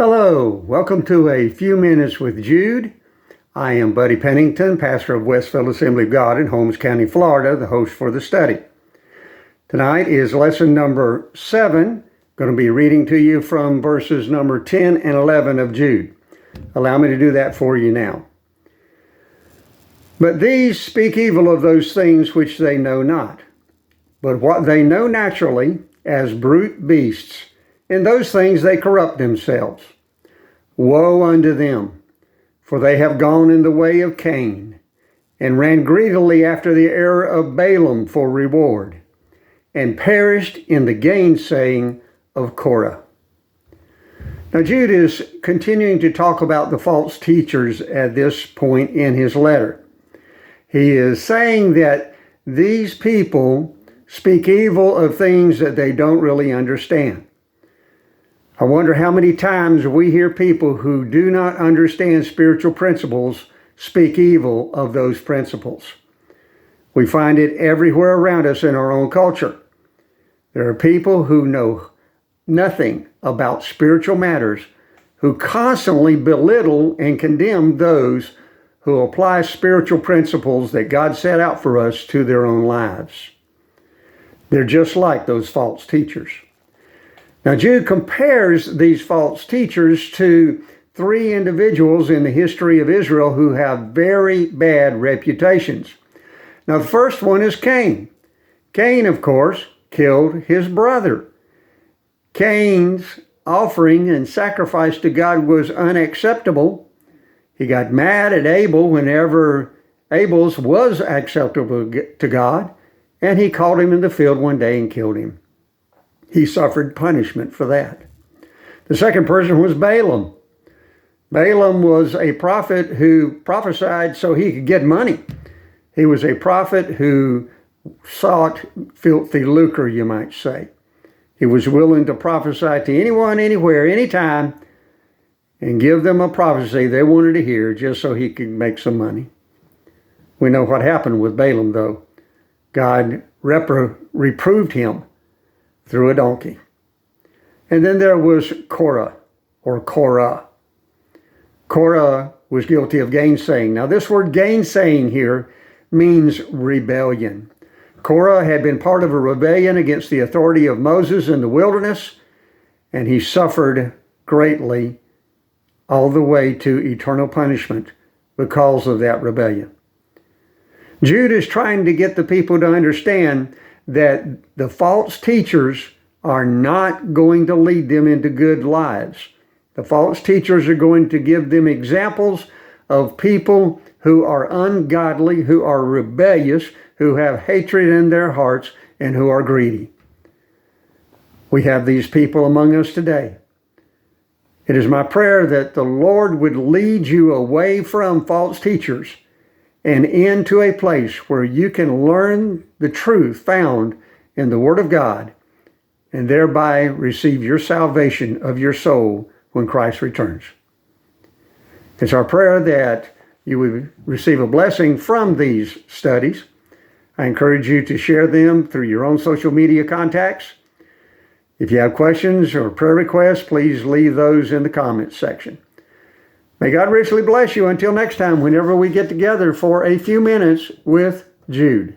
Hello, welcome to A Few Minutes with Jude. I am Buddy Pennington, pastor of Westfield Assembly of God in Holmes County, Florida, the host for the study. Tonight is lesson number 7. Going to be reading to you from verses number 10 and 11 of Jude. Allow me to do that for you now. But these speak evil of those things which they know not, but what they know naturally as brute beasts, in those things they corrupt themselves. Woe unto them, for they have gone in the way of Cain, and ran greedily after the error of Balaam for reward, and perished in the gainsaying of Korah. Now Jude is continuing to talk about the false teachers at this point in his letter. He is saying that these people speak evil of things that they don't really understand. I wonder how many times we hear people who do not understand spiritual principles speak evil of those principles. We find it everywhere around us in our own culture. There are people who know nothing about spiritual matters, who constantly belittle and condemn those who apply spiritual principles that God set out for us to their own lives. They're just like those false teachers. Now, Jude compares these false teachers to 3 individuals in the history of Israel who have very bad reputations. Now, the first one is Cain. Cain, of course, killed his brother. Cain's offering and sacrifice to God was unacceptable. He got mad at Abel whenever Abel's was acceptable to God, and he caught him in the field one day and killed him. He suffered punishment for that. The second person was Balaam. Balaam was a prophet who prophesied so he could get money. He was a prophet who sought filthy lucre, you might say. He was willing to prophesy to anyone, anywhere, anytime, and give them a prophecy they wanted to hear just so he could make some money. We know what happened with Balaam, though. God reproved him through a donkey. And then there was Korah, or Korah. Korah was guilty of gainsaying. Now this word gainsaying here means rebellion. Korah had been part of a rebellion against the authority of Moses in the wilderness, and he suffered greatly all the way to eternal punishment because of that rebellion. Jude is trying to get the people to understand that the false teachers are not going to lead them into good lives. The false teachers are going to give them examples of people who are ungodly, who are rebellious, who have hatred in their hearts, and who are greedy. We have these people among us today. It is my prayer that the Lord would lead you away from false teachers and into a place where you can learn the truth found in the Word of God and thereby receive your salvation of your soul when Christ returns. It's our prayer that you would receive a blessing from these studies. I encourage you to share them through your own social media contacts. If you have questions or prayer requests, please leave those in the comments section. May God richly bless you until next time, whenever we get together for A Few Minutes with Jude.